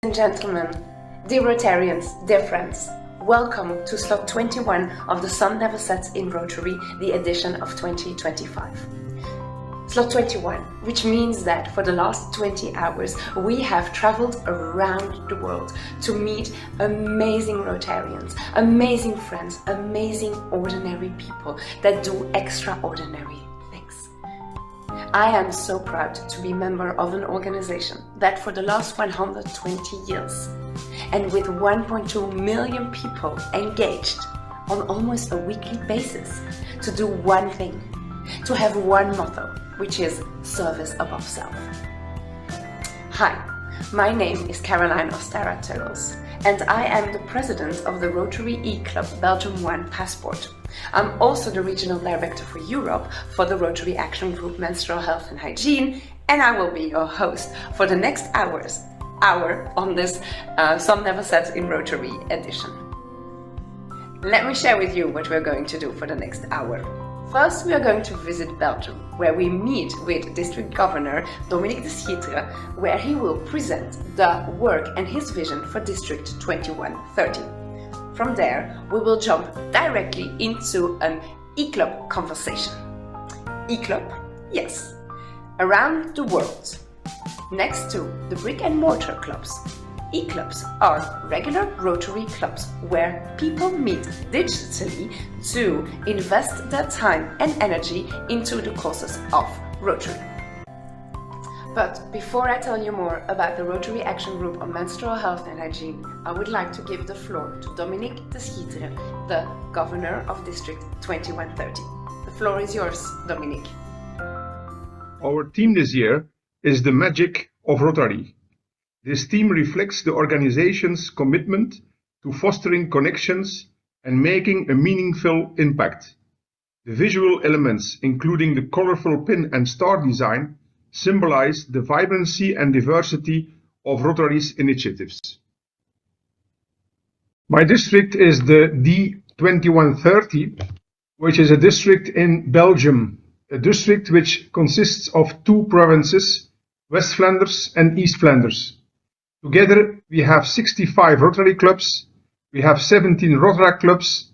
and gentlemen, dear Rotarians, dear friends, welcome to slot 21 of The Sun Never Sets in Rotary, the edition of 2025. Slot 21, which means that for the last 20 hours we have traveled around the world to meet amazing Rotarians, amazing friends, amazing ordinary people that do extraordinary things. I am so proud to be a member of an organization that for the last 120 years and with 1.2 million people engaged on almost a weekly basis to do one thing, to have one motto, which is service above self. Hi, my name is Caroline Ostara-Terrels and I am the president of the Rotary E-Club Belgium 1 Passport. I'm also the regional director for Europe for the Rotary Action Group Menstrual Health and Hygiene, and I will be your host for the next hour on this Sun Never Sets in Rotary edition. Let me share with you what we're going to do for the next hour. First, we are going to visit Belgium, where we meet with District Governor Dominique de Schietre, where he will present the work and his vision for District 2130. From there, we will jump directly into an E-Club conversation. E-Club? Yes. Around the world. Next to the brick and mortar clubs, E-Clubs are regular Rotary clubs where people meet digitally to invest their time and energy into the causes of Rotary. But before I tell you more about the Rotary Action Group on Menstrual Health and Hygiene, I would like to give the floor to Dominique de Schietre, the Governor of District 2130. The floor is yours, Dominique. Our theme this year is the magic of Rotary. This theme reflects the organization's commitment to fostering connections and making a meaningful impact. The visual elements, including the colorful pin and star design, symbolize the vibrancy and diversity of Rotary's initiatives. My district is the D2130, which is a district in Belgium, a district which consists of two provinces, West Flanders and East Flanders. Together, we have 65 Rotary clubs, we have 17 Rotaract clubs,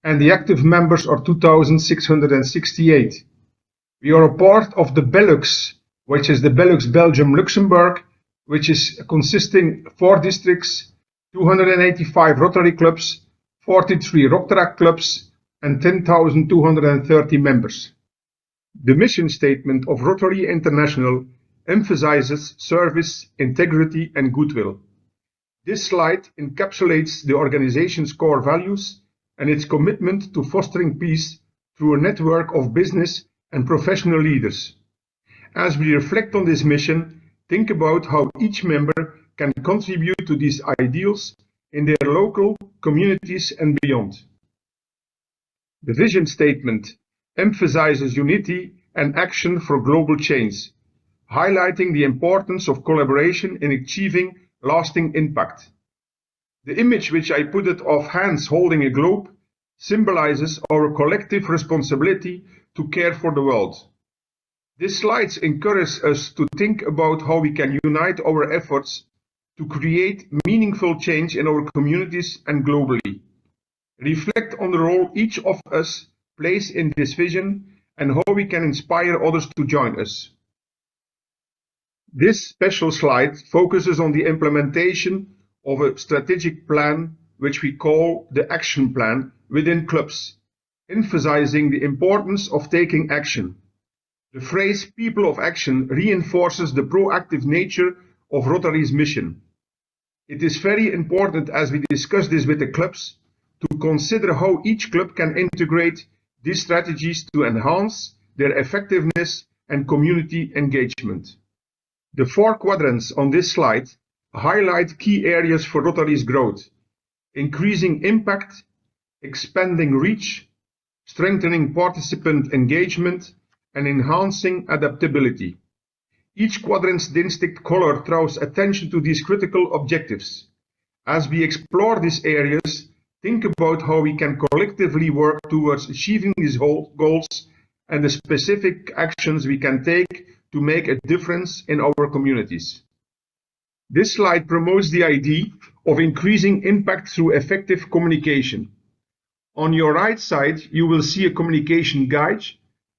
and the active members are 2,668. We are a part of the Belux, which is the Belux Belgium-Luxembourg, which is consisting 4 districts, 285 Rotary clubs, 43 Rotaract clubs, and 10,230 members. The mission statement of Rotary International emphasizes service, integrity, and goodwill. This slide encapsulates the organization's core values and its commitment to fostering peace through a network of business and professional leaders. As we reflect on this mission, think about how each member can contribute to these ideals in their local communities and beyond. The vision statement emphasizes unity and action for global change, highlighting the importance of collaboration in achieving lasting impact. The image which I put it of hands holding a globe symbolizes our collective responsibility to care for the world. These slides encourage us to think about how we can unite our efforts to create meaningful change in our communities and globally. Reflect on the role each of us plays in this vision and how we can inspire others to join us. This special slide focuses on the implementation of a strategic plan, which we call the Action Plan, within clubs, emphasizing the importance of taking action. The phrase "people of action" reinforces the proactive nature of Rotary's mission. It is very important, as we discuss this with the clubs, to consider how each club can integrate these strategies to enhance their effectiveness and community engagement. The 4 quadrants on this slide highlight key areas for Rotary's growth: increasing impact, expanding reach, strengthening participant engagement, and enhancing adaptability. Each quadrant's distinct color draws attention to these critical objectives. As we explore these areas, think about how we can collectively work towards achieving these goals and the specific actions we can take to make a difference in our communities. This slide promotes the idea of increasing impact through effective communication. On your right side, you will see a communication guide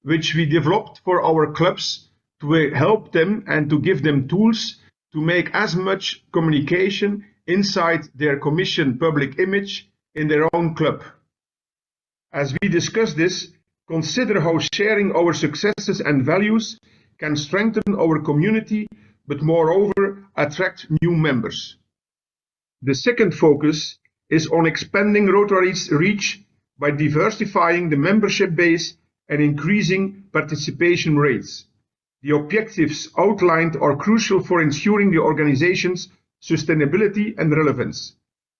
which we developed for our clubs to help them and to give them tools to make as much communication inside their commission public image in their own club. As we discuss this, consider how sharing our successes and values can strengthen our community, but moreover attract new members. The second focus is on expanding Rotary's reach by diversifying the membership base and increasing participation rates. The objectives outlined are crucial for ensuring the organization's sustainability and relevance,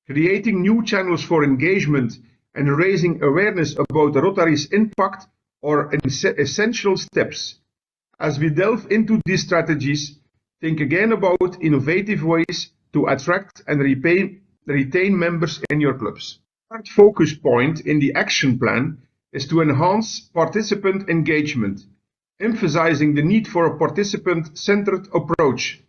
creating new channels for engagement and raising awareness about Rotary's impact are essential steps. As we delve into these strategies, think again about innovative ways to attract and retain members in your clubs. The third focus point in the action plan is to enhance participant engagement, emphasizing the need for a participant-centered approach.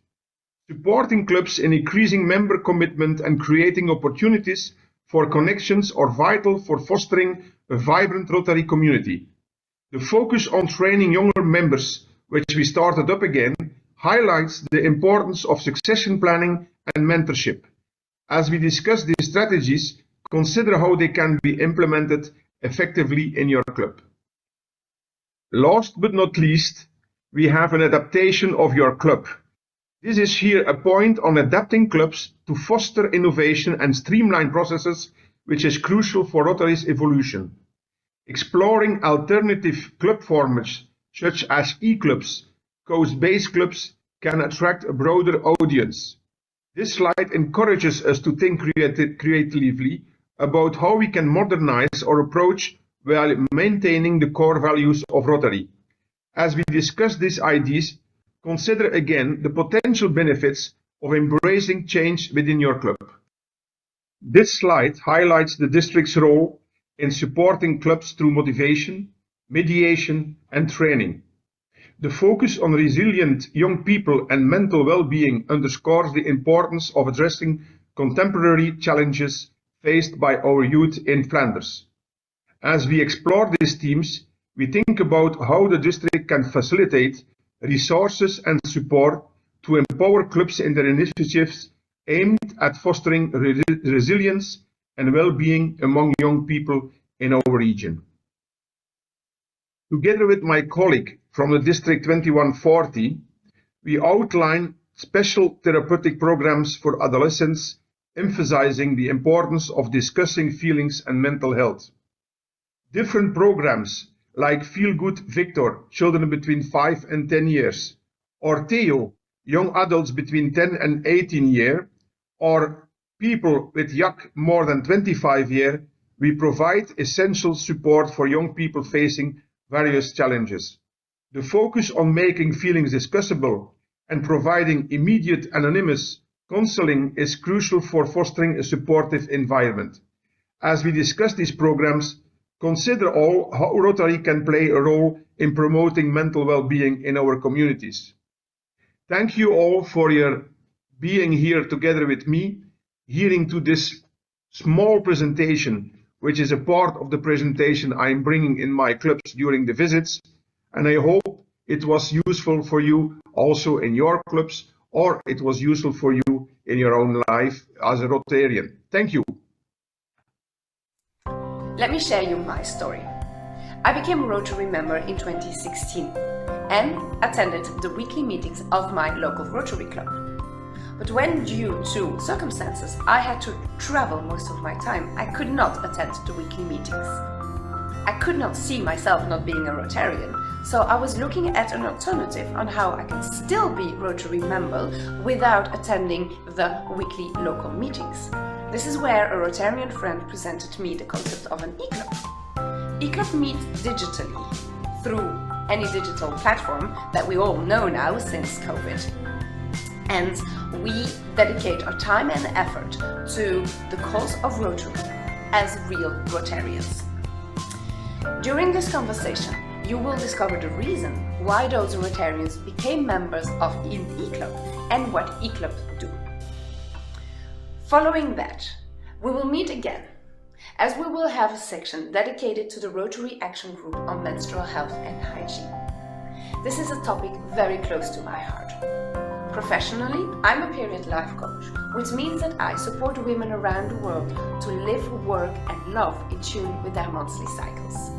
Supporting clubs in increasing member commitment and creating opportunities for connections are vital for fostering a vibrant Rotary community. The focus on training younger members, which we started up again, highlights the importance of succession planning and mentorship. As we discuss these strategies, consider how they can be implemented effectively in your club. Last but not least, we have an adaptation of your club. This is here a point on adapting clubs to foster innovation and streamline processes, which is crucial for Rotary's evolution. Exploring alternative club formats such as e-clubs, coast-based clubs can attract a broader audience. This slide encourages us to think creatively about how we can modernize our approach while maintaining the core values of Rotary. As we discuss these ideas, consider again the potential benefits of embracing change within your club. This slide highlights the district's role in supporting clubs through motivation, mediation, and training. The focus on resilient young people and mental well-being underscores the importance of addressing contemporary challenges faced by our youth in Flanders. As we explore these themes, we think about how the district can facilitate resources and support to empower clubs in their initiatives aimed at fostering resilience and well-being among young people in our region. Together with my colleague from the District 2140, we outline special therapeutic programs for adolescents, emphasizing the importance of discussing feelings and mental health. Different programs like Feel Good Victor, children between 5 and 10 years, or Theo, young adults between 10 and 18 years, or people with YAC more than 25 years, we provide essential support for young people facing various challenges. The focus on making feelings discussable and providing immediate anonymous counseling is crucial for fostering a supportive environment. As we discuss these programs, consider how Rotary can play a role in promoting mental well-being in our communities. Thank you all for your being here together with me, hearing to this small presentation, which is a part of the presentation I am bringing in my clubs during the visits, and I hope it was useful for you also in your clubs, or it was useful for you in your own life as a Rotarian. Thank you. Let me share you my story. I became a Rotary member in 2016 and attended the weekly meetings of my local Rotary club. But when, due to circumstances, I had to travel most of my time, I could not attend the weekly meetings. I could not see myself not being a Rotarian, so I was looking at an alternative on how I can still be Rotary member without attending the weekly local meetings. This is where a Rotarian friend presented me the concept of an e-club. E-club meets digitally through any digital platform that we all know now since COVID. And we dedicate our time and effort to the cause of Rotary as real Rotarians. During this conversation, you will discover the reason why those Rotarians became members of an e-club and what e-clubs do. Following that, we will meet again, as we will have a section dedicated to the Rotary Action Group on menstrual health and hygiene. This is a topic very close to my heart. Professionally, I'm a period life coach, which means that I support women around the world to live, work and love in tune with their monthly cycles.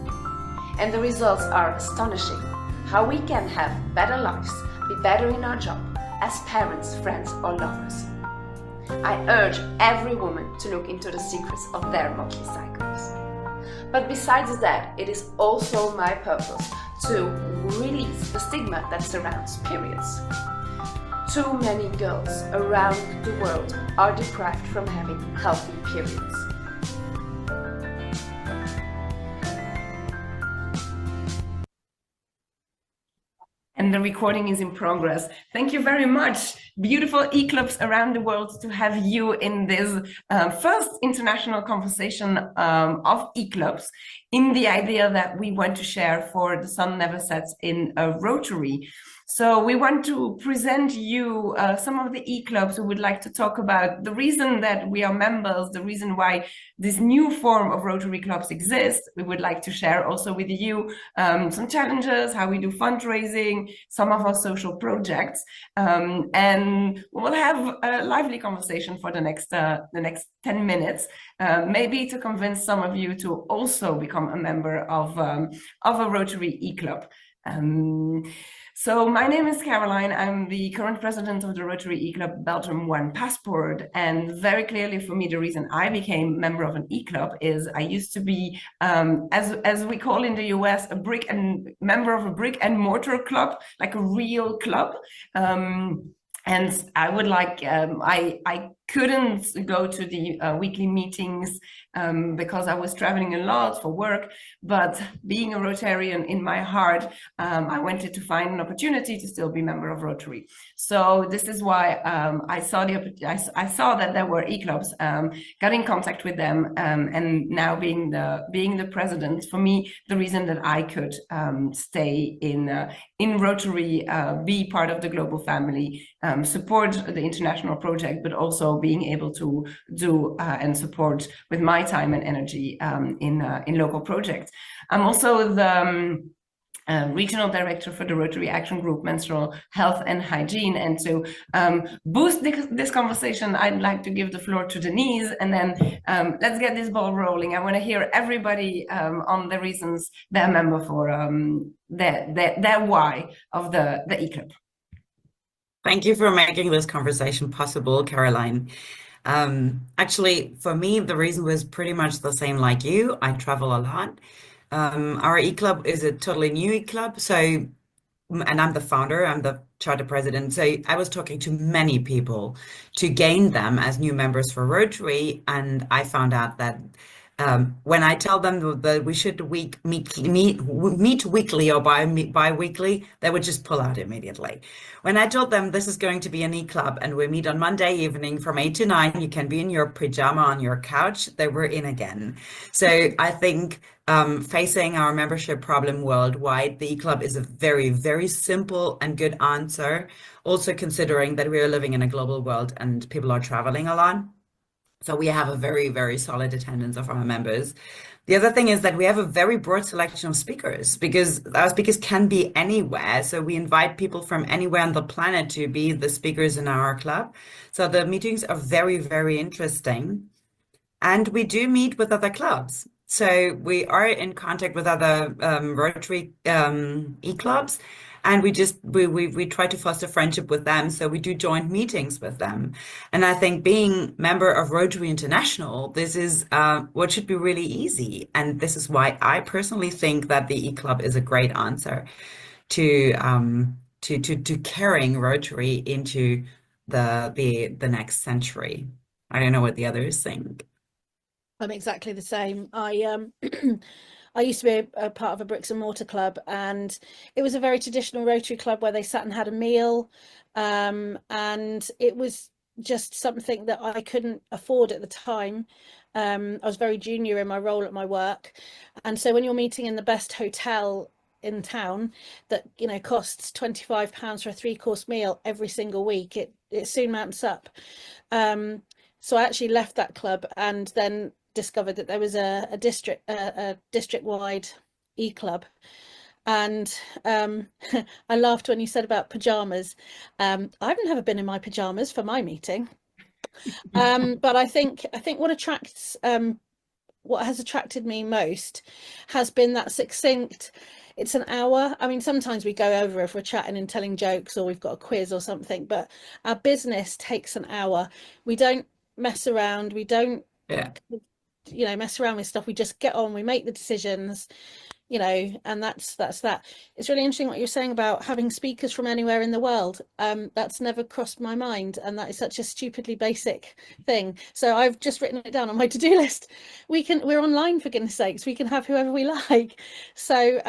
And the results are astonishing. How we can have better lives, be better in our job, as parents, friends or lovers. I urge every woman to look into the secrets of their monthly cycles. But besides that, it is also my purpose to release the stigma that surrounds periods. Too many girls around the world are deprived from having healthy periods. And the recording is in progress. Thank you very much. Beautiful e-clubs around the world to have you in this first international conversation of e-clubs, in the idea that we want to share for The Sun Never Sets in a Rotary. So we want to present you some of the e-clubs who would like to talk about the reason that we are members, the reason why this new form of Rotary clubs exists. We would like to share also with you some challenges, how we do fundraising, some of our social projects, and we'll have a lively conversation for the next 10 minutes, maybe to convince some of you to also become a member of a Rotary e-club. So my name is Caroline. I'm the current president of the Rotary e-club Belgium One Passport, and very clearly for me the reason I became member of an e-club is I used to be, as we call in the US, member of a brick and mortar club, like a real club. And I would like, I couldn't go to the weekly meetings because I was traveling a lot for work, but being a Rotarian in my heart, I wanted to find an opportunity to still be a member of Rotary. So this is why I saw that there were e-clubs, got in contact with them, and now being the president, for me, the reason that I could stay in Rotary, be part of the global family, support the international project, but also being able to do and support with my time and energy in local projects. I'm also the regional director for the Rotary Action Group Menstrual Health and Hygiene. And to boost this conversation, I'd like to give the floor to Denise, and then let's get this ball rolling. I want to hear everybody on the reasons they're a member for their why of the e-club. Thank you for making this conversation possible, Caroline. Actually, for me, the reason was pretty much the same like you. I travel a lot. Our e-club is a totally new e-club, and I'm the founder, I'm the charter president. So I was talking to many people to gain them as new members for Rotary, and I found out that when I tell them that we should meet weekly or bi-weekly, they would just pull out immediately. When I told them this is going to be an e-club and we meet on Monday evening from 8 to 9, you can be in your pajama on your couch, they were in again. So I think facing our membership problem worldwide, the e-club is a very, very simple and good answer. Also considering that we are living in a global world and people are traveling a lot. So we have a very, very solid attendance of our members. The other thing is that we have a very broad selection of speakers because our speakers can be anywhere. So we invite people from anywhere on the planet to be the speakers in our club. So the meetings are very, very interesting. And we do meet with other clubs. So we are in contact with other Rotary e-clubs. And we try to foster friendship with them. So we do joint meetings with them. And I think being member of Rotary International, this is what should be really easy. And this is why I personally think that the e-club is a great answer to carrying Rotary into the next century. I don't know what the others think. I'm exactly the same. I used to be a part of a bricks and mortar club, and it was a very traditional Rotary club where they sat and had a meal, and it was just something that I couldn't afford at the time. I was very junior in my role at my work, and so when you're meeting in the best hotel in town that costs £25 for a 3-course meal every single week, it soon mounts up. So I actually left that club and then discovered that there was a district-wide e-club. And I laughed when you said about pajamas. I've never been in my pajamas for my meeting. But I think what has attracted me most has been that succinct, it's an hour. I mean, sometimes we go over if we're chatting and telling jokes or we've got a quiz or something, but our business takes an hour. We don't mess around. We don't, mess around with stuff. We just get on, we make the decisions, and that's that. It's really interesting what you're saying about having speakers from anywhere in the world. That's never crossed my mind, and that is such a stupidly basic thing. So I've just written it down on my to-do list. We're online, for goodness sakes, we can have whoever we like. So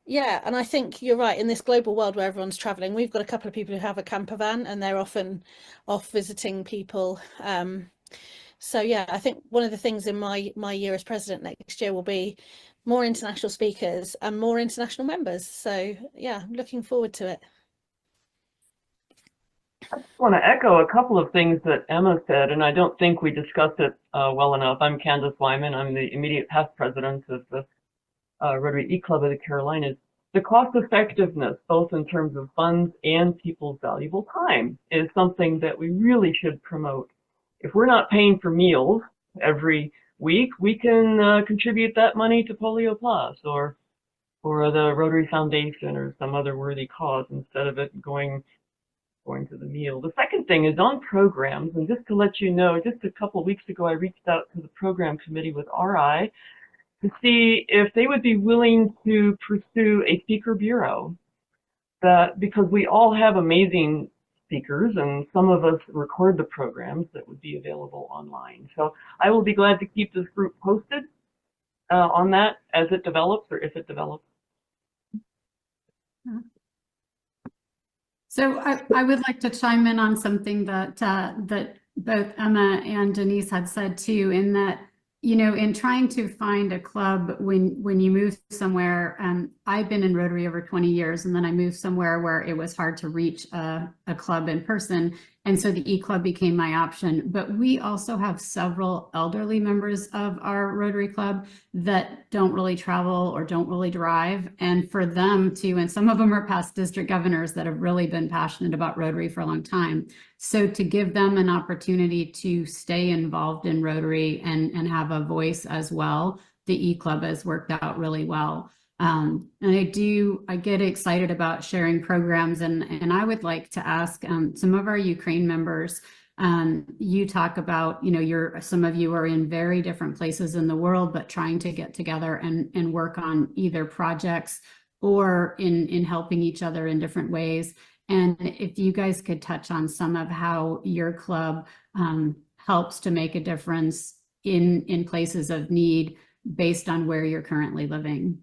yeah, and I think you're right, in this global world where everyone's traveling, we've got a couple of people who have a camper van and they're often off visiting people. So yeah, I think one of the things in my year as president next year will be more international speakers and more international members. So yeah, I'm looking forward to it. I just want to echo a couple of things that Emma said, and I don't think we discussed it well enough. I'm Candace Wyman. I'm the immediate past president of the Rotary E-Club of the Carolinas. The cost effectiveness, both in terms of funds and people's valuable time, is something that we really should promote. If we're not paying for meals every week, we can contribute that money to Polio Plus or the Rotary Foundation or some other worthy cause instead of it going to the meal. The second thing is on programs, and just to let you know, just a couple of weeks ago I reached out to the program committee with RI to see if they would be willing to pursue a speaker bureau, because we all have amazing speakers and some of us record the programs that would be available online. So I will be glad to keep this group posted on that as it develops or if it develops. So I would like to chime in on something that that both Emma and Denise had said too, in that, in trying to find a club when you move somewhere, I've been in Rotary over 20 years, and then I moved somewhere where it was hard to reach a club in person. And so the E-Club became my option. But we also have several elderly members of our Rotary Club that don't really travel or don't really drive. And for them to, and some of them are past district governors that have really been passionate about Rotary for a long time. So to give them an opportunity to stay involved in Rotary and have a voice as well, the E-Club has worked out really well. And I get excited about sharing programs, and I would like to ask some of our Ukraine members, you talk about, some of you are in very different places in the world, but trying to get together and work on either projects or in helping each other in different ways. And if you guys could touch on some of how your club helps to make a difference in places of need based on where you're currently living.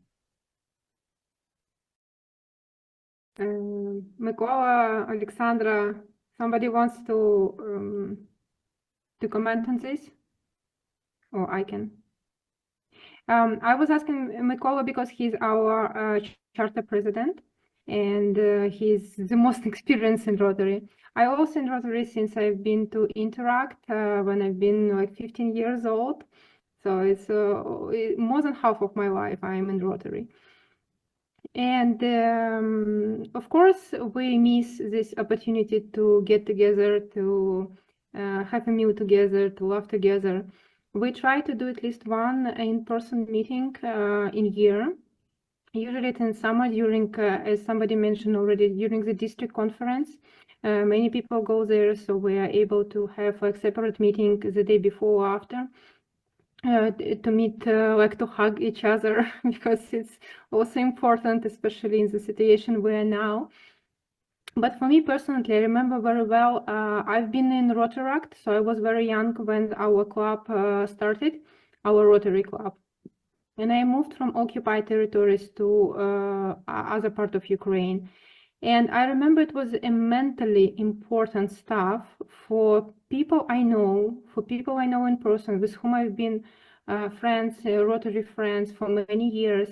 Mykola, Alexandra, somebody wants to comment on this? Or I can. I was asking Mykola because he's our charter president, and he's the most experienced in Rotary. I also in Rotary since I've been to Interact when I've been like 15 years old. So it's more than half of my life I'm in Rotary. And of course, we miss this opportunity to get together, to have a meal together, to laugh together. We try to do at least one in-person meeting in year. Usually it's in summer during, as somebody mentioned already, during the district conference. Many people go there, so we are able to have a separate meeting the day before or after. To meet, like to hug each other, because it's also important, especially in the situation we're now. But for me personally, I remember very well, I've been in Rotaract, so I was very young when our club started, our Rotary Club. And I moved from occupied territories to other part of Ukraine. And I remember it was immensely important stuff for people I know, in person, with whom I've been friends, Rotary friends for many years.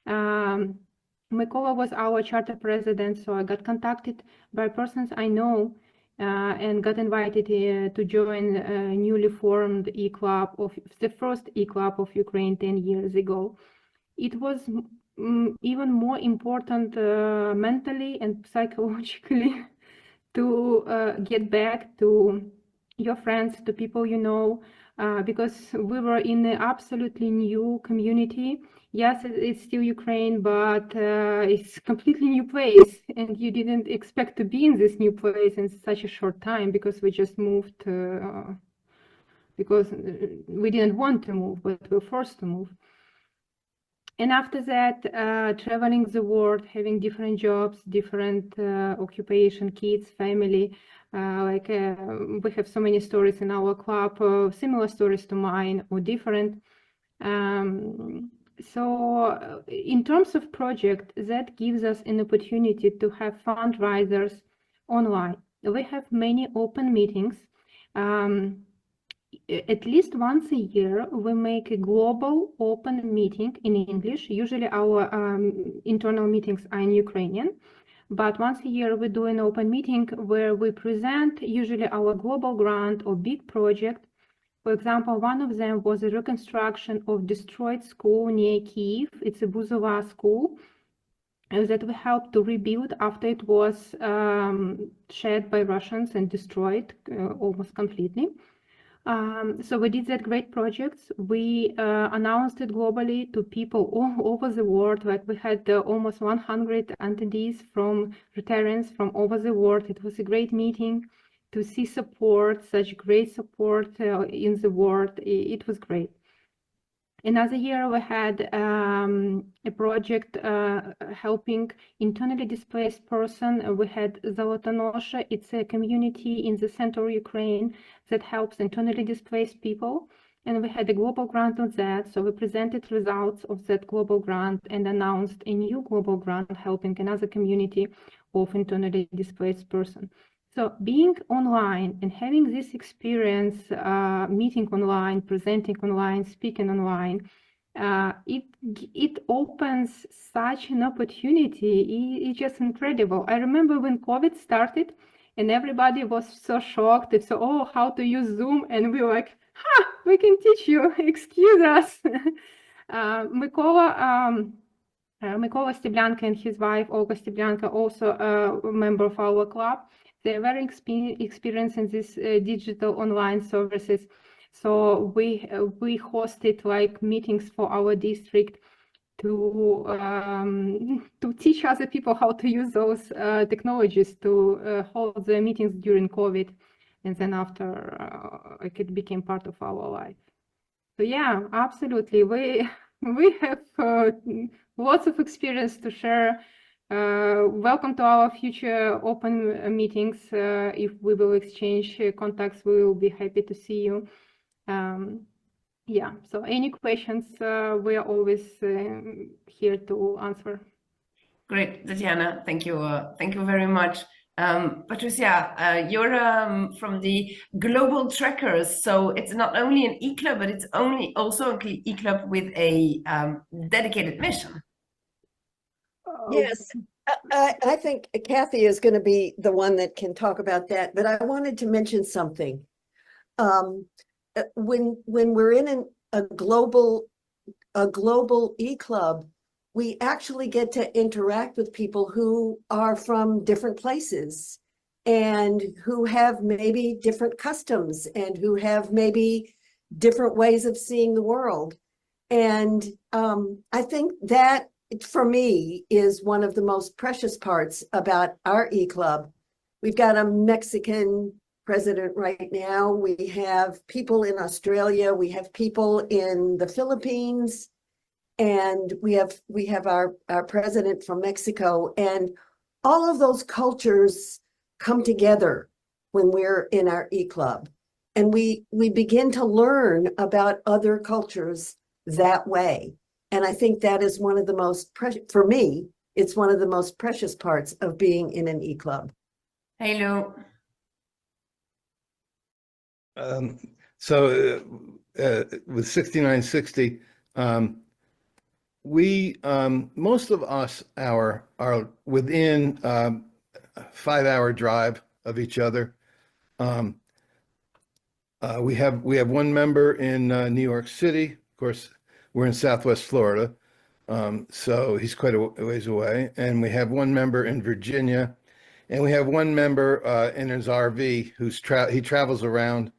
Mykola was our charter president, so I got contacted by persons I know and got invited to join a newly formed e-club of the first e-club of Ukraine 10 years ago. It was even more important mentally and psychologically to get back to your friends, to people you know, because we were in an absolutely new community. Yes, it's still Ukraine, but it's a completely new place, and you didn't expect to be in this new place in such a short time because we just moved because we didn't want to move, but we were forced to move. And after that, traveling the world, having different jobs, different occupation, kids, family, we have so many stories in our club, similar stories to mine or different. So in terms of project, that gives us an opportunity to have fundraisers online. We have many open meetings. At least once a year, we make a global open meeting in English. Usually our internal meetings are in Ukrainian, but once a year we do an open meeting where we present usually our global grant or big project. For example, one of them was a reconstruction of destroyed school near Kyiv. It's a Buzova school that we helped to rebuild after it was shared by Russians and destroyed almost completely. So we did that great project. We announced it globally to people all over the world. Like we had almost 100 attendees from Rotarians from over the world. It was a great meeting to see support, such great support in the world. It was great. Another year we had a project helping internally displaced person. We had Zolotonosha. It's a community in the central Ukraine that helps internally displaced people. And we had a global grant on that. So we presented results of that global grant and announced a new global grant helping another community of internally displaced person. So being online and having this experience, meeting online, presenting online, speaking online, it opens such an opportunity. It's just incredible. I remember when COVID started and everybody was so shocked. It's oh, how to use Zoom, and we were like, ha, we can teach you. Excuse us. Mykola Steblyanka and his wife Olga Steblyanka, also a member of our club. They're very experienced in these digital online services. So we hosted like meetings for our district to teach other people how to use those technologies to hold the meetings during COVID, and then after it became part of our life. So yeah, absolutely, we have lots of experience to share. Welcome to our future open meetings. If we will exchange contacts, we will be happy to see you. Yeah, so any questions, we are always here to answer. Great, Tatiana, thank you very much. Patricia, you're from the Global Trackers, so it's not only an e-club, but it's also an e-club with a dedicated mission. Yes, I think Kathy is going to be the one that can talk about that, but I wanted to mention something. When we're in a global e-club, we actually get to interact with people who are from different places and who have maybe different customs and who have maybe different ways of seeing the world. And I think that, for me, is one of the most precious parts about our e-club. We've got a Mexican president right now. We have people in Australia. We have people in the Philippines. And we have our president from Mexico. And all of those cultures come together when we're in our e-club. And we begin to learn about other cultures that way. And I think that is one of the most precious, for me, it's one of the most precious parts of being in an e-club. Hey, Lou. With 6960, we most of us are within a 5-hour drive of each other. We have one member in New York City. Of course, we're in Southwest Florida, so he's quite a ways away. And we have one member in Virginia, and we have one member in his RV he travels around,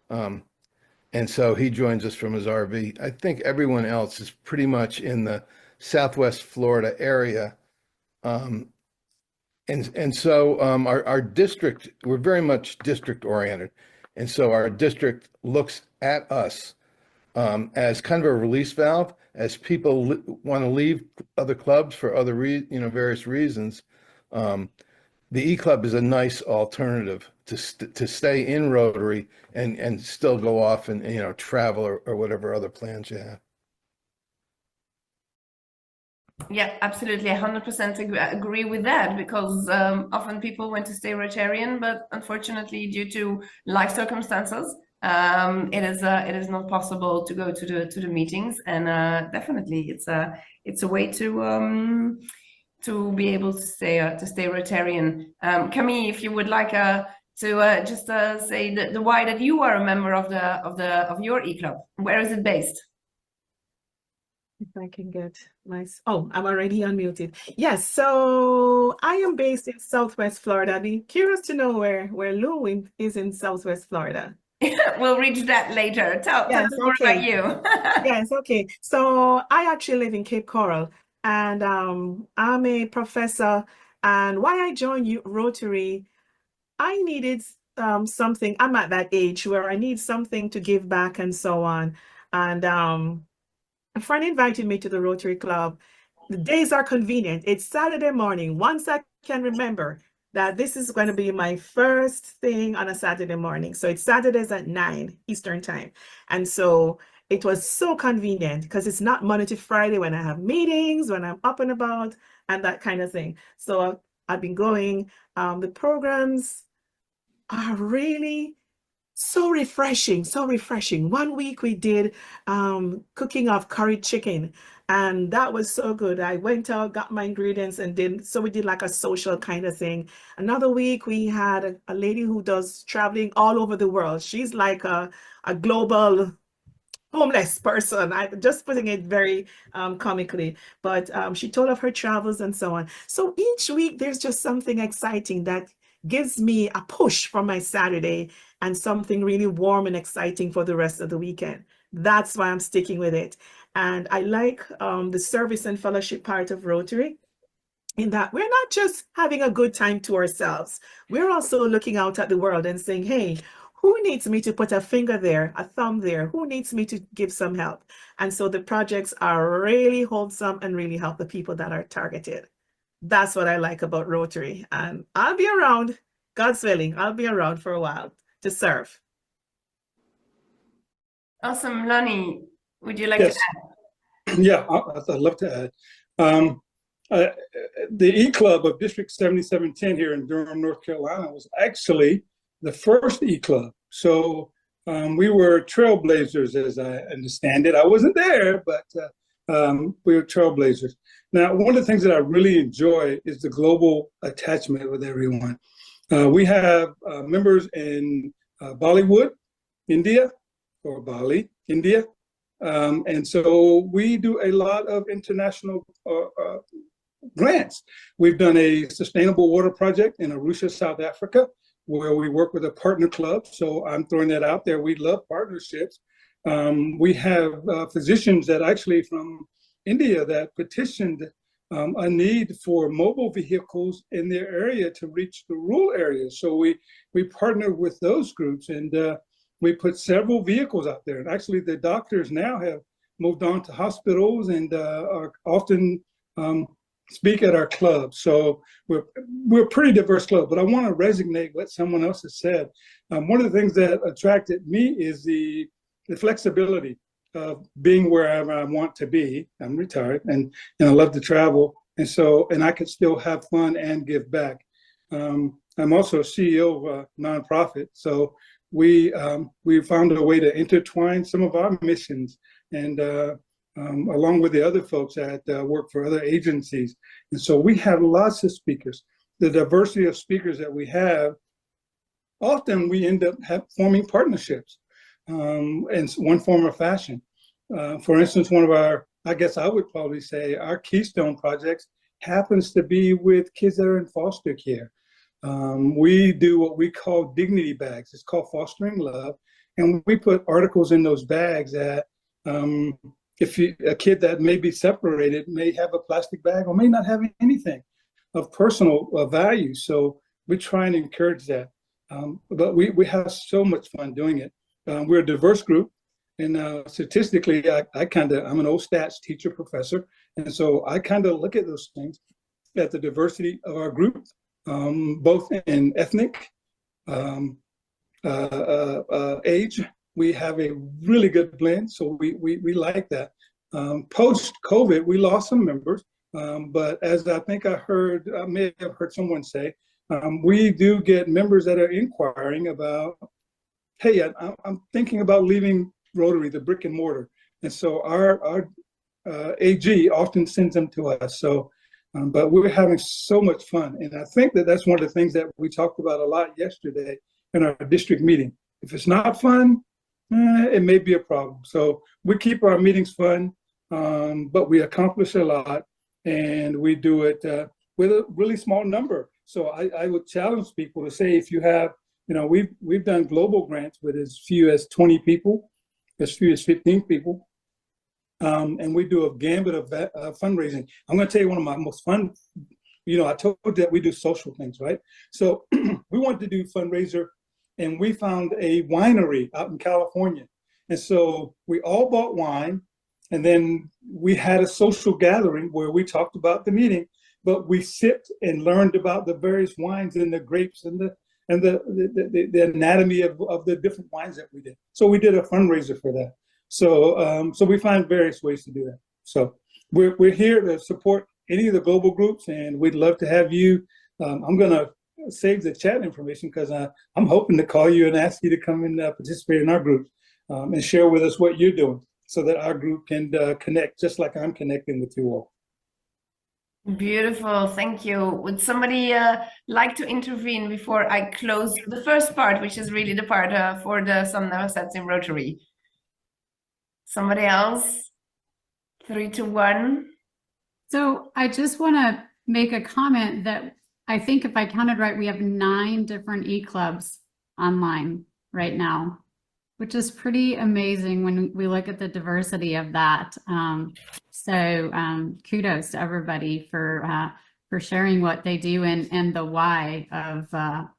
and so he joins us from his RV. I think everyone else is pretty much in the Southwest Florida area. And so our district, we're very much district oriented. And so our district looks at us as kind of a release valve, as people want to leave other clubs for other various reasons. The E-Club is a nice alternative to stay in Rotary and still go off and travel or whatever other plans you have. Yeah, absolutely. 100% agree with that, because often people want to stay Rotarian, but unfortunately, due to life circumstances, it is not possible to go to the meetings. And definitely, it's a way to be able to stay Rotarian. Camille, if you would like to just say the why that you are a member of your E-Club. Where is it based? If I can get oh, I'm already unmuted. Yes, so I am based in Southwest Florida. I'd be curious to know where Lou is in Southwest Florida. We'll reach that later. Tell us more about you. Yes, okay. So I actually live in Cape Coral, and I'm a professor. And why I joined Rotary, I needed something. I'm at that age where I need something to give back and so on. And a friend invited me to the Rotary Club. The days are convenient. It's Saturday morning. Once I can remember that this is going to be my first thing on a Saturday morning. So it's Saturdays at 9 Eastern time. And so it was so convenient because it's not Monday to Friday when I have meetings, when I'm up and about and that kind of thing. So I've been going. The programs are really so refreshing, so refreshing. One week we did cooking of curry chicken, and that was so good. I went out, got my ingredients, and we did like a social kind of thing. Another week we had a lady who does traveling all over the world. She's like a global homeless person. I'm just putting it very comically, but she told of her travels and so on. So each week there's just something exciting that gives me a push for my Saturday and something really warm and exciting for the rest of the weekend. That's why I'm sticking with it. And I like the service and fellowship part of Rotary, in that we're not just having a good time to ourselves. We're also looking out at the world and saying, hey, who needs me to put a finger there, a thumb there? Who needs me to give some help? And so the projects are really wholesome and really help the people that are targeted. That's what I like about Rotary. And I'll be around, God's willing, I'll be around for a while to serve. Awesome. Lonnie, would you like to add? Yeah, I'd love to add. The E-Club of District 7710 here in Durham, North Carolina was actually the first E-Club. So we were trailblazers, as I understand it. I wasn't there, but we were trailblazers. Now, one of the things that I really enjoy is the global attachment with everyone. We have members in Bollywood, India, or Bali, India. And so we do a lot of international grants. We've done a sustainable water project in Arusha, South Africa, where we work with a partner club. So I'm throwing that out there. We love partnerships. We have physicians that actually from India that petitioned a need for mobile vehicles in their area to reach the rural areas. So we partner with those groups, and we put several vehicles out there. And actually the doctors now have moved on to hospitals and are often speak at our club. So we're a pretty diverse club, but I want to resonate what someone else has said. One of the things that attracted me is the flexibility of being wherever I want to be. I'm retired and I love to travel. And I could still have fun and give back. I'm also CEO of a nonprofit. So we found a way to intertwine some of our missions and along with the other folks that work for other agencies. And so we have lots of speakers. The diversity of speakers that we have often we end up forming partnerships in one form or fashion. For instance, one of our, I guess I would probably say, our keystone projects happens to be with kids that are in foster care. We do what we call dignity bags. It's called Fostering Love. And we put articles in those bags that a kid that may be separated may have a plastic bag or may not have anything of personal value. So we try and encourage that. But we have so much fun doing it. We're a diverse group. And statistically, I'm an old stats teacher, professor. And so I kind of look at those things, at the diversity of our group, both in ethnic, age. We have a really good blend, so we like that. Post-COVID, we lost some members, but as I think I may have heard someone say, we do get members that are inquiring about, hey, I'm thinking about leaving Rotary, the brick and mortar. And so our AG often sends them to us. So, but we're having so much fun. And I think that that's one of the things that we talked about a lot yesterday in our district meeting. If it's not fun, it may be a problem. So we keep our meetings fun, but we accomplish a lot, and we do it with a really small number. So I would challenge people to say, if you have, we've done global grants with as few as 20 people, as few as 15 people. And we do a gambit of fundraising. I'm going to tell you one of my most fun, I told you that we do social things, right? So we wanted to do fundraiser, and we found a winery out in California. And so we all bought wine, and then we had a social gathering where we talked about the meeting, but we sipped and learned about the various wines and the grapes and the anatomy of the different wines that we did. So we did a fundraiser for that. So so we find various ways to do that. So we're here to support any of the global groups, and we'd love to have you. I'm going to save the chat information because I'm hoping to call you and ask you to come and participate in our group and share with us what you're doing so that our group can connect just like I'm connecting with you all. Beautiful, thank you. Would somebody like to intervene before I close the first part, which is really the part for the Sun Never Sets in Rotary? Somebody else? 3, 2, 1. So I just want to make a comment that I think if I counted right, we have 9 different e-clubs online right now, which is pretty amazing when we look at the diversity of that. So kudos to everybody for sharing what they do and the why of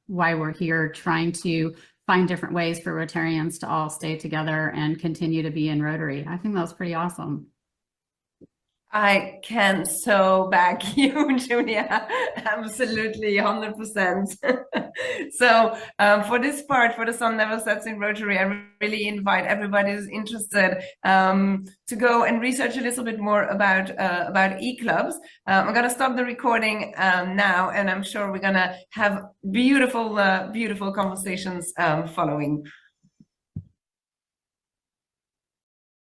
why we're here, trying to find different ways for Rotarians to all stay together and continue to be in Rotary. I think that was pretty awesome. I can so back you, Julia, absolutely, 100%. So for this part, for the Sun Never Sets in Rotary, I really invite everybody who's interested to go and research a little bit more about e-clubs. I'm going to stop the recording now, and I'm sure we're going to have beautiful, beautiful conversations following.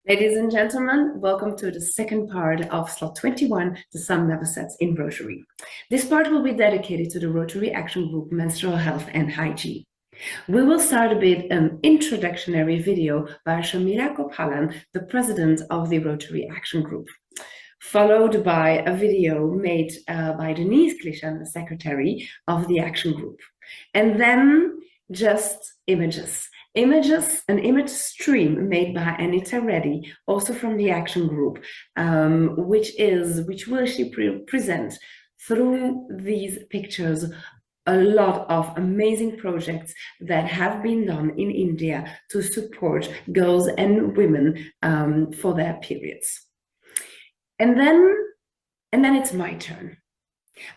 Ladies and gentlemen, welcome to the second part of slot 21, The Sun Never Sets in Rotary. This part will be dedicated to the Rotary Action Group Menstrual Health and Hygiene. We will start with an introductory video by Shamila Gopalan, the president of the Rotary Action Group, followed by a video made by Denise Glishan, the secretary of the Action Group, and then just images. An image stream made by Anita Reddy, also from the Action Group, which will she present through these pictures a lot of amazing projects that have been done in India to support girls and women for their periods. And then it's my turn.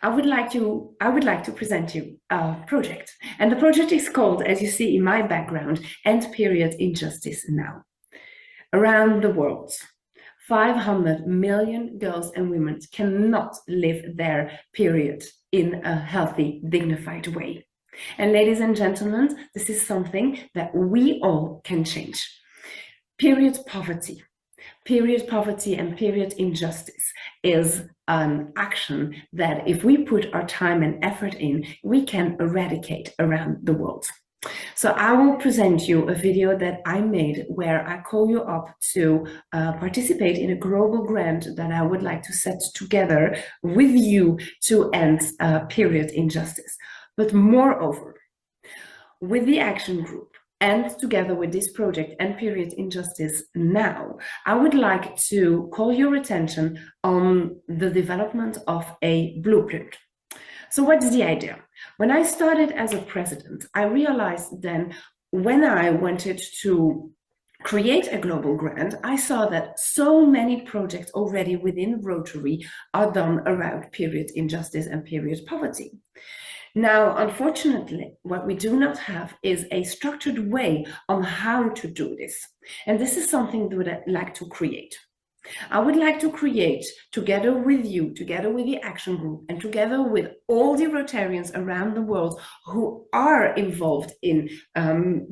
I would like to present you a project, and the project is called, as you see in my background, End Period Injustice Now. Around the world, 500 million girls and women cannot live their period in a healthy, dignified way. And ladies and gentlemen, this is something that we all can change. Period poverty and period injustice is an action that if we put our time and effort in, we can eradicate around the world. So I will present you a video that I made where I call you up to participate in a global grant that I would like to set together with you to end period injustice. But moreover, with the action group and together with this project End Period Injustice Now, I would like to call your attention on the development of a blueprint. So what's the idea? When I started as a president, I realized then when I wanted to create a global grant, I saw that so many projects already within Rotary are done around period injustice and period poverty. Now, unfortunately, what we do not have is a structured way on how to do this. And this is something that I'd like to create. I would like to create, together with you, together with the action group, and together with all the Rotarians around the world who are involved in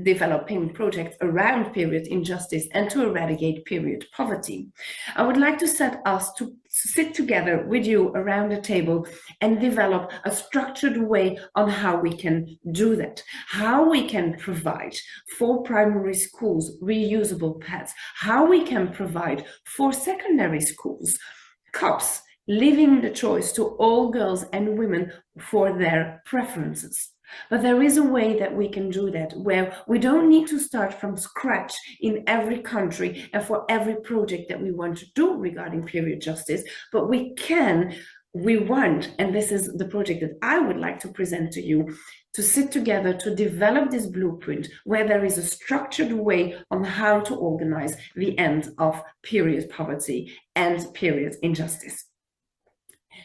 developing projects around period injustice and to eradicate period poverty. I would like to set us to sit together with you around the table and develop a structured way on how we can do that, how we can provide for primary schools reusable pads, how we can provide for secondary schools cups, leaving the choice to all girls and women for their preferences. But there is a way that we can do that where we don't need to start from scratch in every country and for every project that we want to do regarding period justice, but we want, and this is the project that I would like to present to you, to sit together to develop this blueprint where there is a structured way on how to organize the end of period poverty and period injustice.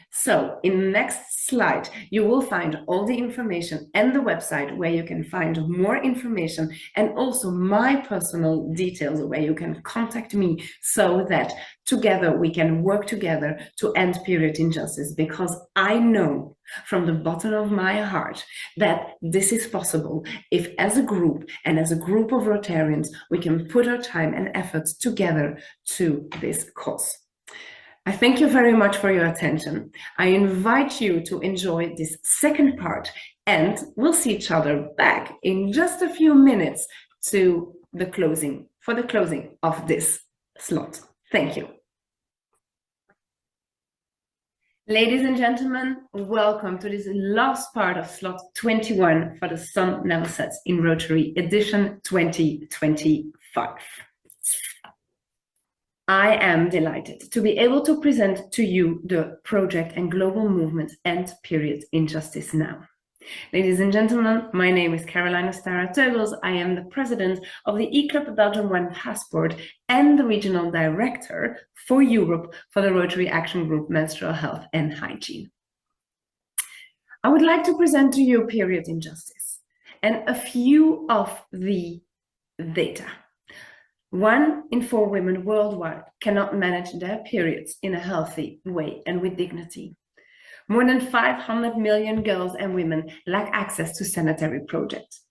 So in the next slide, you will find all the information and the website where you can find more information and also my personal details where you can contact me so that together we can work together to end period injustice, because I know from the bottom of my heart that this is possible if as a group and as a group of Rotarians, we can put our time and efforts together to this cause. I thank you very much for your attention. I invite you to enjoy this second part, and we'll see each other back in just a few minutes for the closing of this slot. Thank you. Ladies and gentlemen, welcome to this last part of slot 21 for the Sun Never Sets in Rotary edition 2025. I am delighted to be able to present to you the project and global movement End Period Injustice Now. Ladies and gentlemen, my name is Caroline Ostara-Teugels. I am the president of the E-Club Belgium 1 Passport and the regional director for Europe for the Rotary Action Group Menstrual Health and Hygiene. I would like to present to you period injustice and a few of the data. 1 in 4 women worldwide cannot manage their periods in a healthy way and with dignity. More than 500 million girls and women lack access to sanitary projects.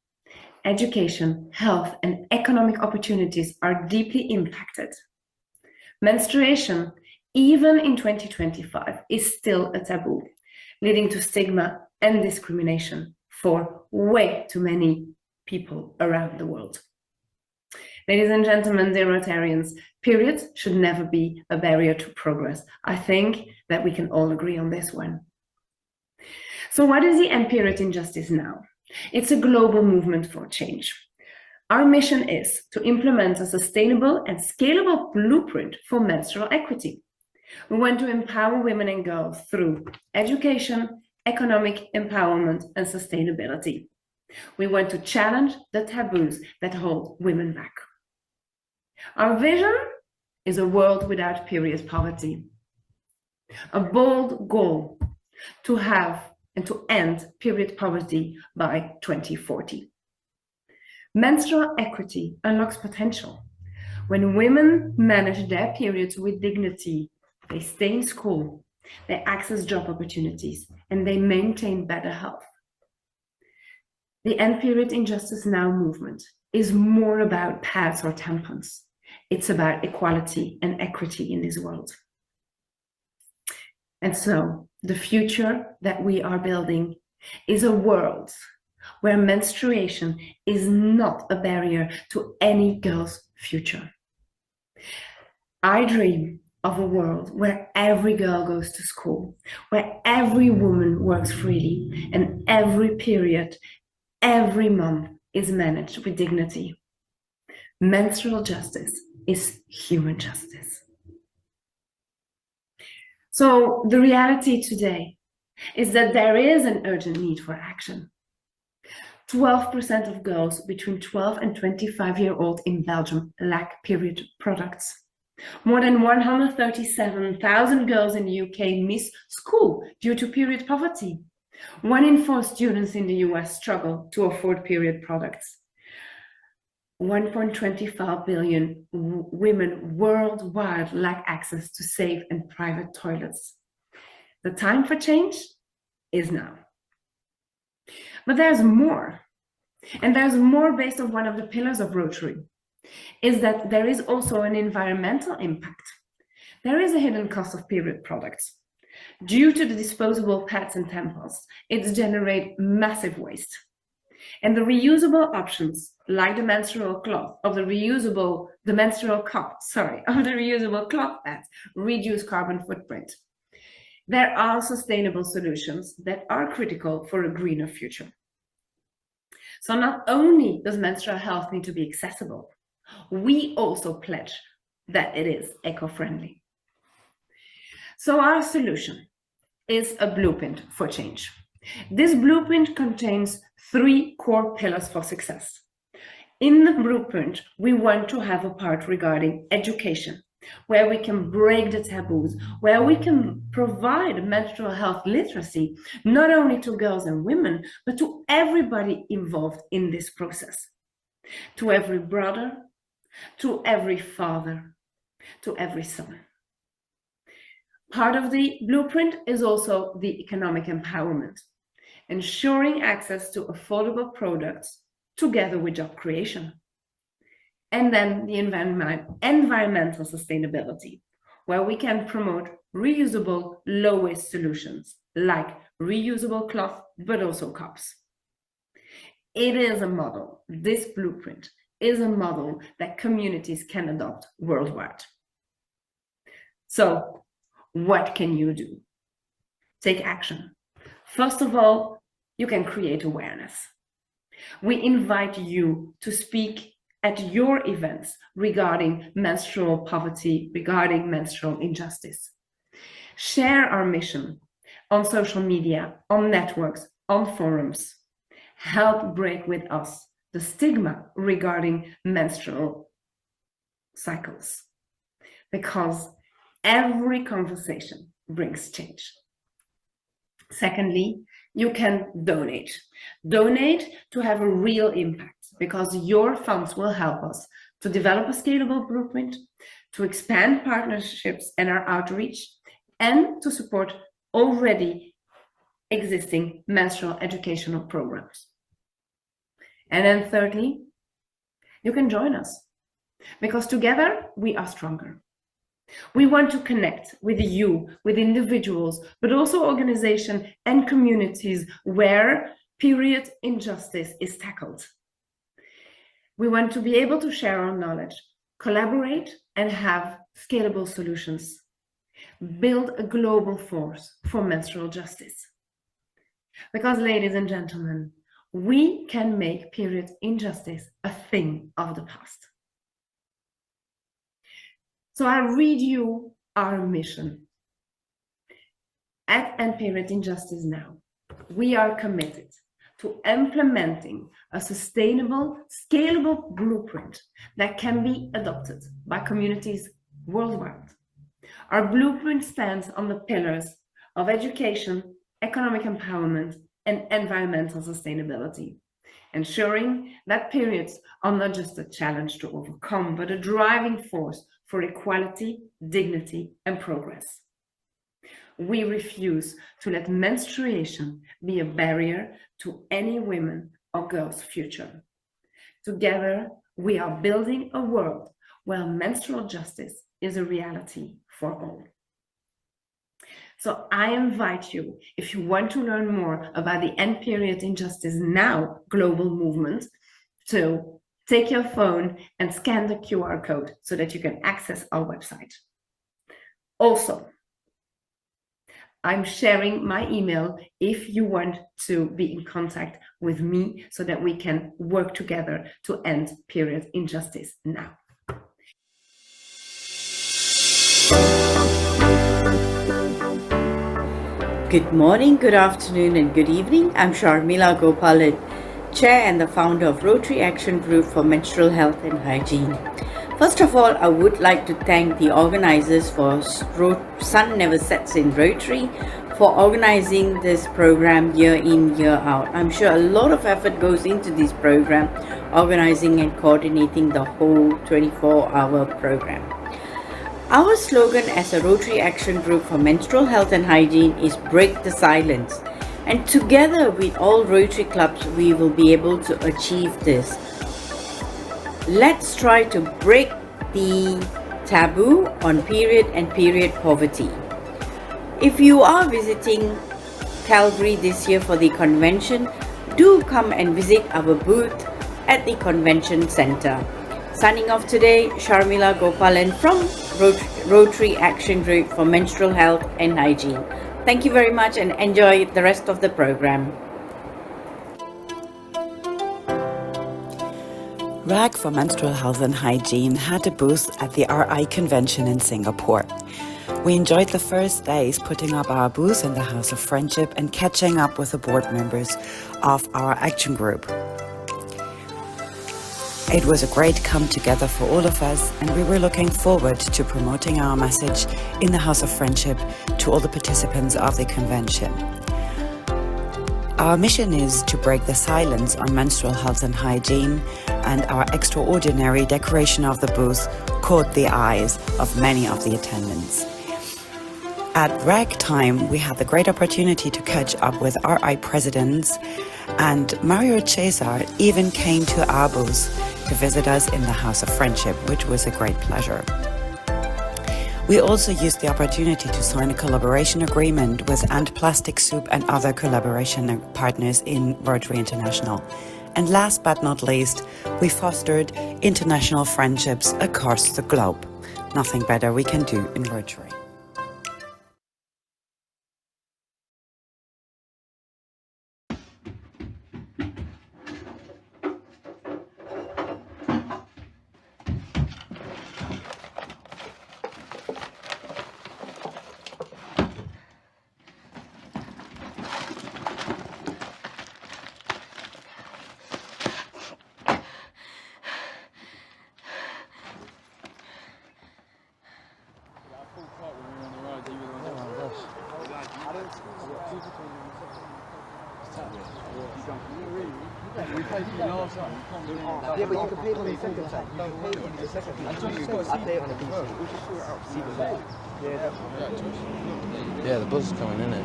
Education, health, and economic opportunities are deeply impacted. Menstruation, even in 2025, is still a taboo, leading to stigma and discrimination for way too many people around the world. Ladies and gentlemen, dear Rotarians, periods should never be a barrier to progress. I think that we can all agree on this one. So what is the End Period Injustice Now? It's a global movement for change. Our mission is to implement a sustainable and scalable blueprint for menstrual equity. We want to empower women and girls through education, economic empowerment, and sustainability. We want to challenge the taboos that hold women back. Our vision is a world without period poverty. A bold goal to have and to end period poverty by 2040. Menstrual equity unlocks potential. When women manage their periods with dignity, they stay in school, they access job opportunities, and they maintain better health. The End Period Injustice Now movement is more about pads or tampons. It's about equality and equity in this world. And so the future that we are building is a world where menstruation is not a barrier to any girl's future. I dream of a world where every girl goes to school, where every woman works freely, and every period, every month is managed with dignity. Menstrual justice is human justice. So the reality today is that there is an urgent need for action. 12% of girls between 12 and 25-year-old in Belgium lack period products. More than 137,000 girls in the UK miss school due to period poverty. 1 in 4 students in the US struggle to afford period products. 1.25 billion women worldwide lack access to safe and private toilets. The time for change is now. But there's more. And there's more based on one of the pillars of Rotary, is that there is also an environmental impact. There is a hidden cost of period products. Due to the disposable pads and tampons, it generates massive waste. And the reusable options, like the menstrual cloth of the reusable cloth pads, reduce carbon footprint. There are sustainable solutions that are critical for a greener future. So not only does menstrual health need to be accessible, we also pledge that it is eco-friendly. So our solution is a blueprint for change. This blueprint contains 3 core pillars for success. In the blueprint, we want to have a part regarding education, where we can break the taboos, where we can provide menstrual health literacy, not only to girls and women, but to everybody involved in this process. To every brother, to every father, to every son. Part of the blueprint is also the economic empowerment, ensuring access to affordable products together with job creation. And then the environmental sustainability, where we can promote reusable low-waste solutions like reusable cloth, but also cups. It is a model, this blueprint is a model that communities can adopt worldwide. So what can you do? Take action. First of all, you can create awareness. We invite you to speak at your events regarding menstrual poverty, regarding menstrual injustice. Share our mission on social media, on networks, on forums. Help break with us the stigma regarding menstrual cycles, because every conversation brings change. Secondly, you can donate. Donate to have a real impact, because your funds will help us to develop a scalable blueprint, to expand partnerships and our outreach, and to support already existing menstrual educational programs. And then thirdly, you can join us, because together we are stronger. We want to connect with you, with individuals, but also organizations and communities where period injustice is tackled. We want to be able to share our knowledge, collaborate, and have scalable solutions. Build a global force for menstrual justice. Because, ladies and gentlemen, we can make period injustice a thing of the past. So I read you our mission. At End Period Injustice Now, we are committed to implementing a sustainable, scalable blueprint that can be adopted by communities worldwide. Our blueprint stands on the pillars of education, economic empowerment, and environmental sustainability, ensuring that periods are not just a challenge to overcome, but a driving force for equality, dignity, and progress. We refuse to let menstruation be a barrier to any women or girl's future. Together, we are building a world where menstrual justice is a reality for all. So I invite you, if you want to learn more about the End Period Injustice Now global movement, to take your phone and scan the QR code so that you can access our website. Also, I'm sharing my email if you want to be in contact with me so that we can work together to end period injustice now. Good morning, good afternoon, and good evening. I'm Sharmila Gopalan, Chair and the founder of Rotary Action Group for Menstrual Health and Hygiene. First of all, I would like to thank the organizers for Sun Never Sets in Rotary for organizing this program year in, year out. I'm sure a lot of effort goes into this program, organizing and coordinating the whole 24-hour program. Our slogan as a Rotary Action Group for Menstrual Health and Hygiene is Break the Silence. And together with all Rotary clubs, we will be able to achieve this. Let's try to break the taboo on period and period poverty. If you are visiting Calgary this year for the convention, do come and visit our booth at the convention center. Signing off today, Sharmila Gopalan from Rotary Action Group for Menstrual Health and Hygiene. Thank you very much and enjoy the rest of the program. RAG for Menstrual Health and Hygiene had a booth at the RI convention in Singapore. We enjoyed the first days putting up our booth in the House of Friendship and catching up with the board members of our action group. It was a great come together for all of us, and we were looking forward to promoting our message in the House of Friendship to all the participants of the convention. Our mission is to break the silence on menstrual health and hygiene, and our extraordinary decoration of the booth caught the eyes of many of the attendants. At RAG time, we had the great opportunity to catch up with RI presidents, and Mario Cesar even came to our booth to visit us in the House of Friendship, which was a great pleasure. We also used the opportunity to sign a collaboration agreement with Ant Plastic Soup and other collaboration partners in Rotary International. And last but not least, we fostered international friendships across the globe. Nothing better we can do in Rotary. Yeah, but you can pay it on the second time. You can pay it on the second time. I pay it on the PC. We'll just sort it out. See the back. Yeah, the buzz is coming in it.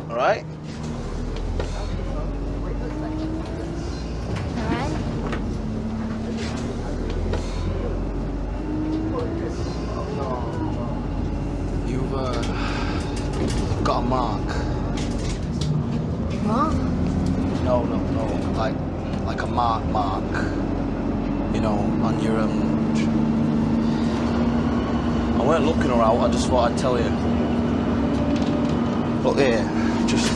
All right. You've got a mark. Mark? No, like a mark, you know, on your I weren't looking her out, I just thought I'd tell you. Look here, just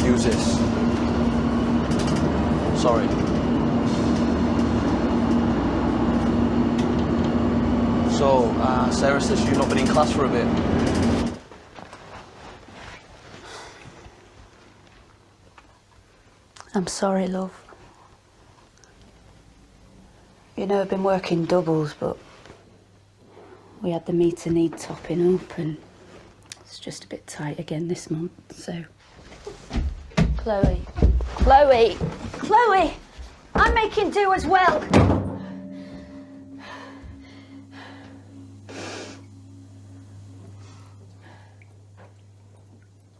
use this. Sorry. So, Sarah says you've not been in class for a bit. I'm sorry, love. You know, I've been working doubles, but we had the meter need topping up and it's just a bit tight again this month, so... Chloe! I'm making do as well.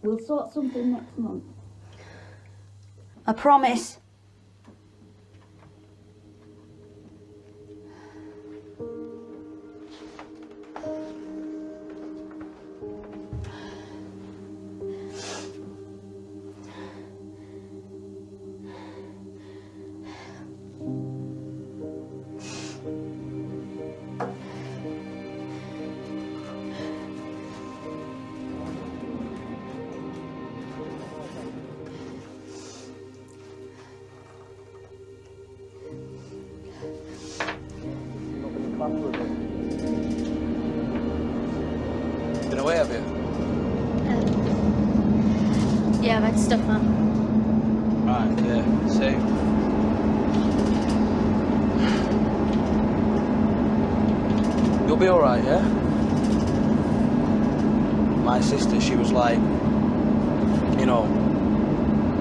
We'll sort something next month. I promise. Been away, have you? Yeah, I've had stuff on. Right, yeah, same. You'll be alright, yeah? My sister, she was like, you know,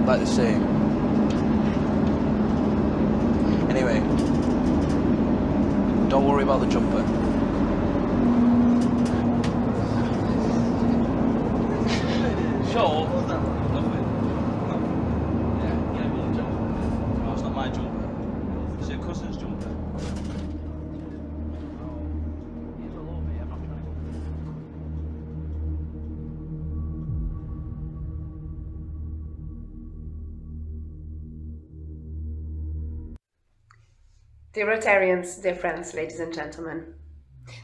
like the same. Anyway, don't worry about the jumper. Sure. Nothing. Yeah, get me a jumper. No, it's not my jumper. It's your cousin's jumper. Dear Rotarians, dear friends, ladies and gentlemen.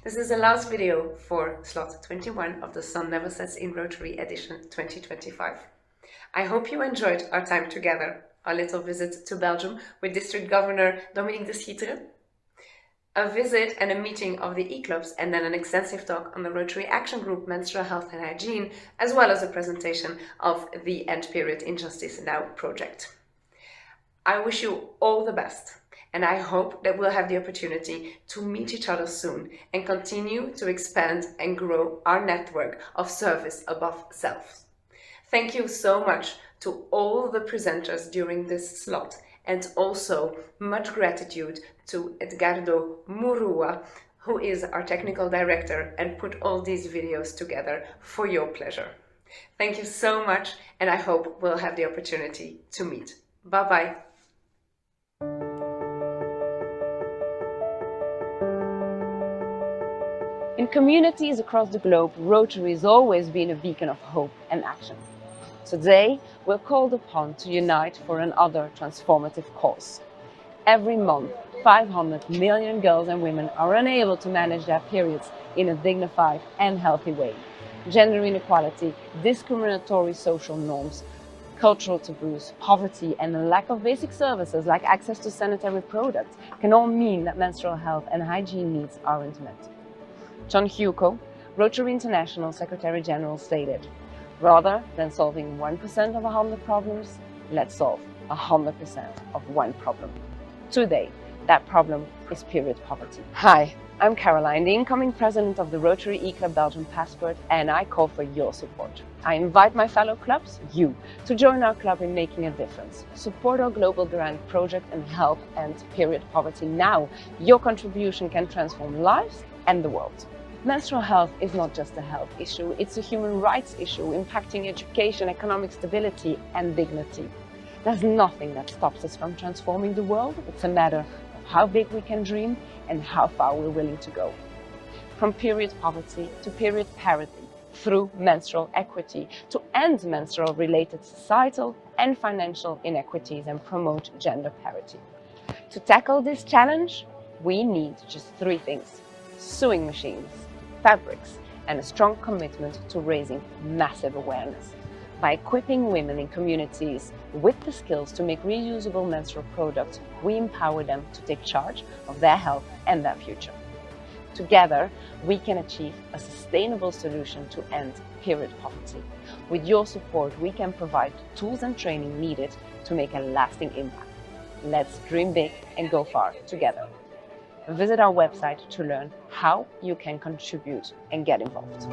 This is the last video for slot 21 of the Sun Never Sets in Rotary edition 2025. I hope you enjoyed our time together, our little visit to Belgium with District Governor Dominique de Schieteren, a visit and a meeting of the e-clubs, and then an extensive talk on the Rotary Action Group Menstrual Health and Hygiene, as well as a presentation of the End Period Injustice Now project. I wish you all the best. And I hope that we'll have the opportunity to meet each other soon and continue to expand and grow our network of service above self. Thank you so much to all the presenters during this slot, and also much gratitude to Edgardo Murua, who is our technical director and put all these videos together for your pleasure. Thank you so much, and I hope we'll have the opportunity to meet. Bye-bye. In communities across the globe, Rotary has always been a beacon of hope and action. Today, we're called upon to unite for another transformative cause. Every month, 500 million girls and women are unable to manage their periods in a dignified and healthy way. Gender inequality, discriminatory social norms, cultural taboos, poverty, and a lack of basic services like access to sanitary products can all mean that menstrual health and hygiene needs aren't met. John Hugo, Rotary International Secretary General, stated, "Rather than solving 1% of 100 problems, let's solve 100% of one problem." Today, that problem is period poverty. Hi, I'm Caroline, the incoming president of the Rotary E-Club Belgium Passport, and I call for your support. I invite my fellow clubs, you, to join our club in making a difference. Support our global grant project and help end period poverty now. Your contribution can transform lives and the world. Menstrual health is not just a health issue, it's a human rights issue impacting education, economic stability and dignity. There's nothing that stops us from transforming the world. It's a matter of how big we can dream and how far we're willing to go. From period poverty to period parity, through menstrual equity, to end menstrual-related societal and financial inequities and promote gender parity. To tackle this challenge, we need just 3 things: sewing machines, fabrics, and a strong commitment to raising massive awareness. By equipping women in communities with the skills to make reusable menstrual products, we empower them to take charge of their health and their future. Together, we can achieve a sustainable solution to end period poverty. With your support, we can provide tools and training needed to make a lasting impact. Let's dream big and go far together. Visit our website to learn how you can contribute and get involved.